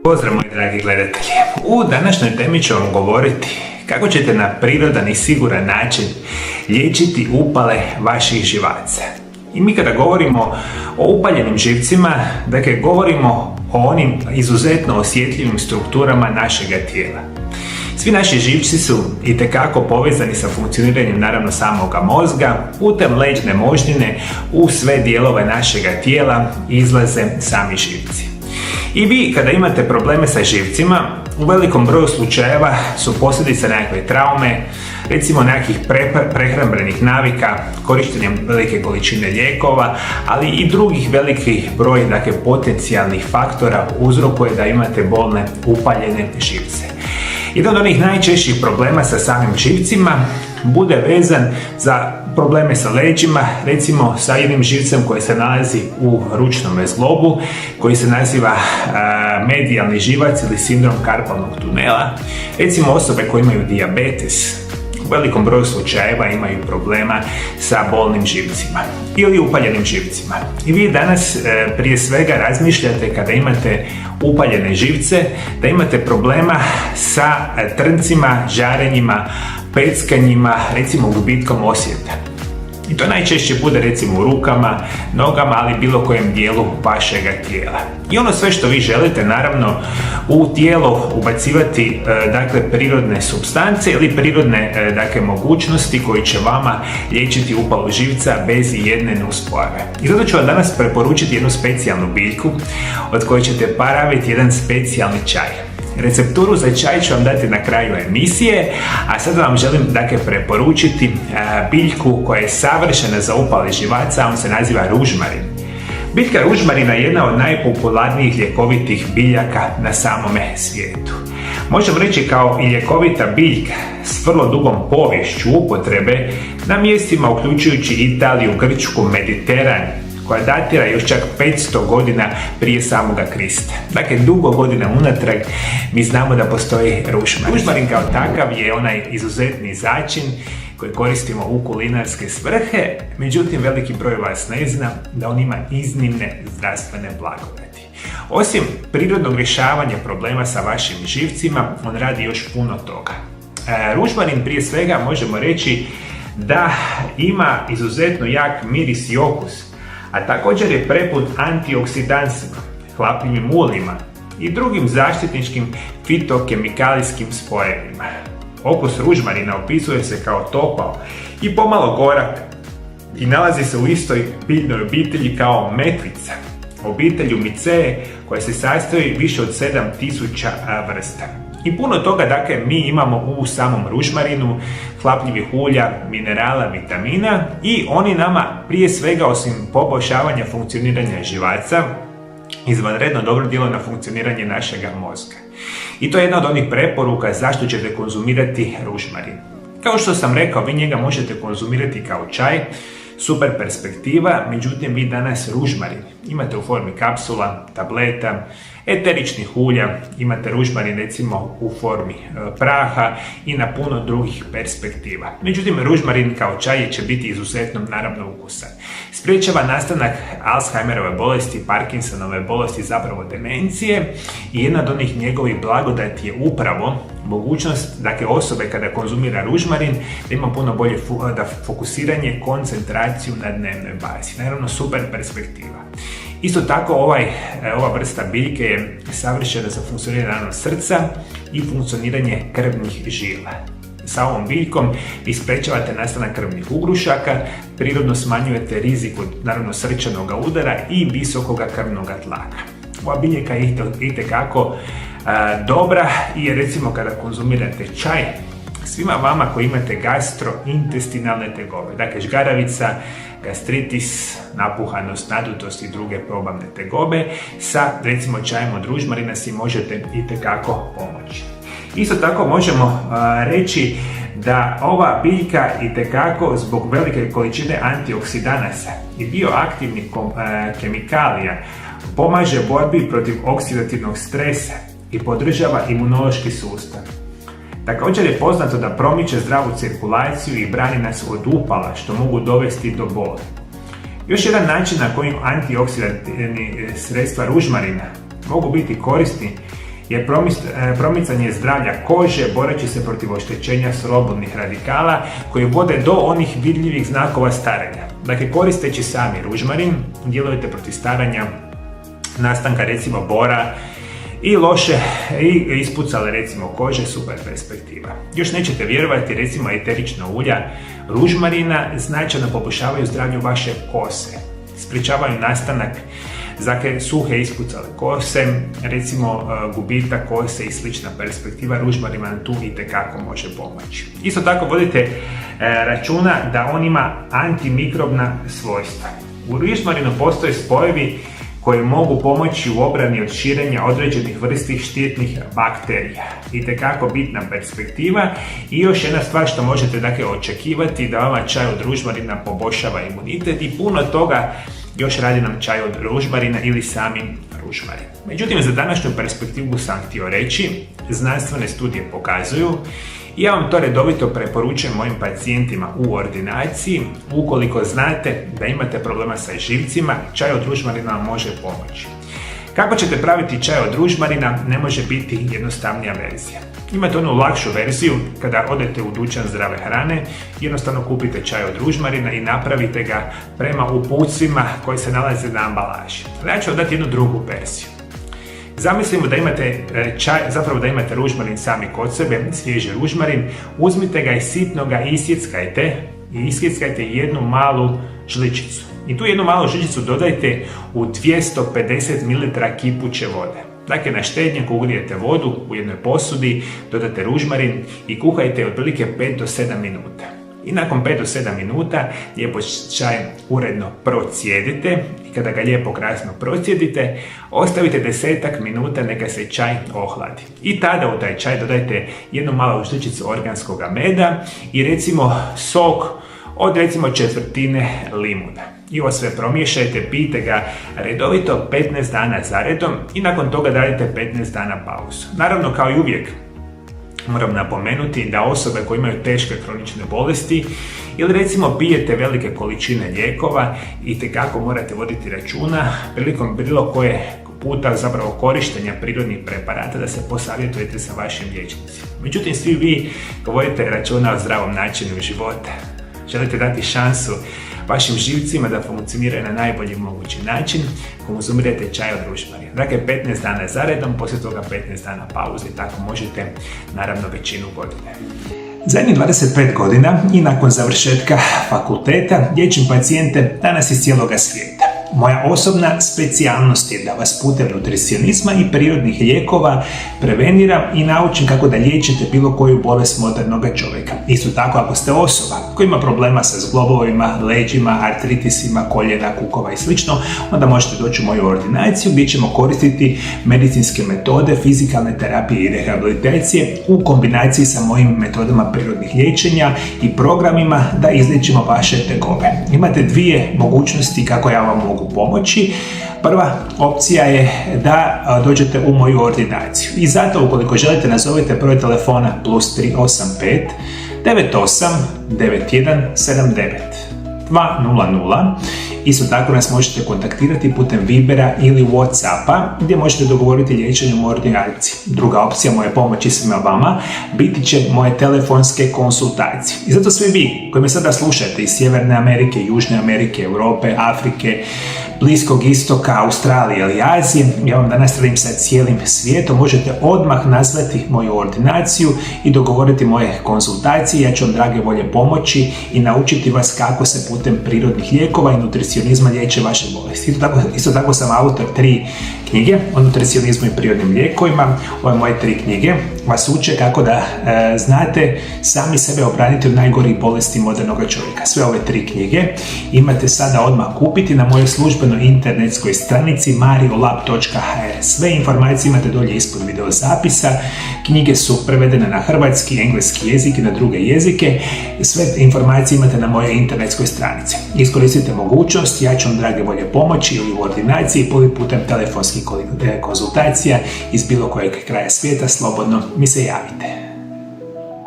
Pozdrav moji dragi gledatelji. U današnjoj temi ću vam govoriti kako ćete na prirodan i siguran način liječiti upale vaših živaca. I mi kada govorimo o upaljenim živcima, dakle govorimo o onim izuzetno osjetljivim strukturama našega tijela. Svi naši živci su itekako povezani sa funkcioniranjem naravno samoga mozga, putem leđne moždine u sve dijelove našega tijela izlaze sami živci. I vi kada imate probleme sa živcima, u velikom broju slučajeva su posljedice nekakve traume, recimo nekakvih prehrambenih navika, korištenjem velike količine lijekova, ali i drugih velikih broj potencijalnih faktora uzrokuje da imate bolne upaljene živce. Jedan od onih najčešćih problema sa samim živcima bude vezan za probleme sa leđima, recimo sa jednim živcem koji se nalazi u ručnom zglobu, koji se naziva medijalni živac ili sindrom karpalnog tunela. Recimo osobe koje imaju dijabetes u velikom broju slučajeva imaju problema sa bolnim živcima ili upaljenim živcima. I vi danas prije svega razmišljate kada imate upaljene živce da imate problema sa trncima, žarenjima, peckanjima, recimo gubitkom osjeta. I to najčešće bude recimo u rukama, nogama, ali bilo kojem dijelu vašega tijela. I ono sve što vi želite naravno u tijelo ubacivati prirodne supstance ili prirodne mogućnosti koji će vama liječiti upalu živca bez jedne nuspojave. I zato ću vam danas preporučiti jednu specijalnu biljku od koje ćete praviti jedan specijalni čaj. Recepturu za čaj ću vam dati na kraju emisije, a sada vam želim preporučiti biljku koja je savršena za upale živaca, on se naziva ružmarin. Biljka ružmarina je jedna od najpopularnijih ljekovitih biljaka na samome svijetu. Možemo reći kao i ljekovita biljka s vrlo dugom poviješću upotrebe na mjestima uključujući Italiju, Grčku, Mediteran, koja datira još čak 500 godina prije samoga Krista. Dakle, dugo godina unatrag mi znamo da postoji ružmarin. Ružmarin kao takav je onaj izuzetni začin koji koristimo u kulinarske svrhe, međutim veliki broj vas ne zna da on ima iznimne zdravstvene blagodati. Osim prirodnog rješavanja problema sa vašim živcima, on radi još puno toga. Ružmarin prije svega možemo reći da ima izuzetno jak miris i okus, a također je prepun antioksidansima, hlapljivim uljima i drugim zaštitničkim fitokemikalijskim spojevima. Okus ružmarina opisuje se kao topao i pomalo gorak i nalazi se u istoj biljnoj obitelji kao metvica, obitelju Miceje koja se sastoji više od 7000 vrsta. I puno toga mi imamo u samom ružmarinu, hlapljivih ulja, minerala, vitamina i oni nama prije svega osim poboljšavanja funkcioniranja živaca izvanredno dobro djeluju na funkcioniranje našega mozga. I to je jedna od onih preporuka zašto ćete konzumirati ružmarin. Kao što sam rekao, vi njega možete konzumirati kao čaj, super perspektiva, međutim vi danas ružmarin imate u formi kapsula, tableta, eteričnih ulja, imate ružmarin recimo u formi praha i na puno drugih perspektiva. Međutim, ružmarin kao čaj će biti izuzetno naravno ukusan. Sprječava nastanak Alzheimerove bolesti, Parkinsonove bolesti, zapravo demencije, i jedna od onih njegovih blagodati je upravo mogućnost osobe kada konzumira ružmarin da ima puno bolje fokusiranje, koncentraciju na dnevnoj bazi. Naravno, super perspektiva. Isto tako ova vrsta biljke je savršena za funkcioniranje srca i funkcioniranje krvnih žila. Sa ovom biljkom vi sprečavate nastanak krvnih ugrušaka, prirodno smanjujete rizik od naravno srčanog udara i visokoga krvnog tlaka. Ova biljka je itekako dobra i recimo kada konzumirate čaj, svima vama koji imate gastrointestinalne tegobe, dakle žgaravica, gastritis, napuhanost, nadutost i druge probavne tegobe, sa recimo čajem od ružmarina si možete itekako pomoći. Isto tako možemo reći da ova biljka itekako zbog velike količine antioksidanasa i bioaktivnih kemikalija pomaže borbi protiv oksidativnog stresa i podržava imunološki sustav. Također je poznato da promiče zdravu cirkulaciju i brani nas od upala što mogu dovesti do boli. Još jedan način na koji antioksidativni sredstva ružmarina mogu biti korisni jer promicanje zdravlja kože boreći se protiv oštećenja slobodnih radikala koji vode do onih vidljivih znakova starenja. Dakle, koristeći sami ružmarin, djelujete protiv staranja, nastanka recimo bora i loše i ispucale recimo kože, super perspektiva. Još nećete vjerovati, recimo eterična ulja ružmarina značajno poboljšavaju zdravlju vaše kose, sprječavaju nastanak suhe ispucale kose, recimo gubitak kose i slična perspektiva. Ružmarin vam tu itekako može pomoći. Isto tako vodite računa da on ima antimikrobna svojstva. U ružmarinu postoje spojevi koji mogu pomoći u obrani od širenja određenih vrsti štetnih bakterija. Itekako bitna perspektiva. I još jedna stvar što možete dakle očekivati, da vama čaj od ružmarina poboljšava imunitet i puno toga još radi nam čaj od ružmarina ili sami ružmarin. Međutim, za današnju perspektivu sam htio reći, znanstvene studije pokazuju, i ja vam to redovito preporučujem mojim pacijentima u ordinaciji, ukoliko znate da imate problema sa živcima, čaj od ružmarina vam može pomoći. Kako ćete praviti čaj od ružmarina ne može biti jednostavnija verzija. Imate onu lakšu verziju kada odete u dućan zdrave hrane, jednostavno kupite čaj od ružmarina i napravite ga prema uputstvima koji se nalaze na ambalaži. Ja ću vam dati jednu drugu verziju. Zamislimo da imate čaj, zapravo da imate ružmarin sami kod sebe, svježi ružmarin, uzmite ga i sitno ga isjeckajte jednu malu žličicu. I tu jednu malu žličicu dodajte u 250 ml kipuće vode. Dakle, na štednjaku ugrijete vodu u jednoj posudi, dodate ružmarin i kuhajte otprilike 5 do 7 minuta. I nakon 5 do 7 minuta lijepo čaj uredno procijedite i kada ga lijepo krasno procijedite, ostavite 10 minuta neka se čaj ohladi. I tada u taj čaj dodajte jednu malu žličicu organskog meda i recimo sok od recimo četvrtine limuna. I ovo sve promiješajte, pijte ga redovito 15 dana zaredom i nakon toga dajte 15 dana pauzu. Naravno, kao i uvijek, moram napomenuti da osobe koje imaju teške kronične bolesti ili recimo pijete velike količine lijekova, itekako morate voditi računa prilikom bilo koje puta zapravo korištenja prirodnih preparata da se posavjetujete sa vašim liječnicima. Međutim, svi vi vodite računa o zdravom načinu života. Želite dati šansu vašim živcima da funkcioniraju na najbolji mogući način, konzumirajte čaj od ružmarina. Dakle, 15 dana zaredom, poslije toga 15 dana pauze i tako možete, naravno, većinu godine. Zadnjih 25 godina i nakon završetka fakulteta liječim pacijente danas iz cijeloga svijeta. Moja osobna specijalnost je da vas putem nutricionizma i prirodnih lijekova preveniram i naučim kako da liječite bilo koju bolest modernog čovjeka. Isto tako, ako ste osoba koja ima problema sa zglobovima, leđima, artritisima, koljena, kukova i sl., onda možete doći u moju ordinaciju gdje ćemo koristiti medicinske metode, fizikalne terapije i rehabilitacije u kombinaciji sa mojim metodama prirodnih liječenja i programima da izliječimo vaše tegobe. Imate dvije mogućnosti kako ja vam mogu pomoći. Prva opcija je da dođete u moju ordinaciju i zato ukoliko želite nazovite broj telefona +385 98 91 79 200. Isto tako nas možete kontaktirati putem Vibera ili Whatsappa gdje možete dogovoriti liječenje u ordinaciji. Druga opcija moje pomoći svima vama biti će moje telefonske konsultacije. I zato svi vi koji me sada slušate iz Sjeverne Amerike, Južne Amerike, Europe, Afrike, Bliskog istoka, Australije ili Azije, ja vam danas radim sa cijelim svijetom, možete odmah nazvati moju ordinaciju i dogovoriti moje konsultacije. Ja ću vam, drage volje, pomoći i naučiti vas kako se putem prirodnih lijekova i nutricionizma liječe vaše bolesti. Isto tako sam autor 3 knjige o nutricionizmu i prirodnim lijekovima. Ove moje 3 knjige vas uče kako da znate sami sebe obraniti od najgorih bolesti modernog čovjeka. Sve ove 3 knjige imate sada odmah kupiti na mojoj službenoj internetskoj stranici mariolab.hr. Sve informacije imate dolje ispod video zapisa. Knjige su prevedene na hrvatski, engleski jezik i na druge jezike. Sve informacije imate na mojoj internetskoj stranici. Iskoristite mogućnost, ja ću vam, drage volje, pomoći ili u ordinaciji ili putem telefonskih konzultacija iz bilo kojeg kraja svijeta, slobodno mi se javite.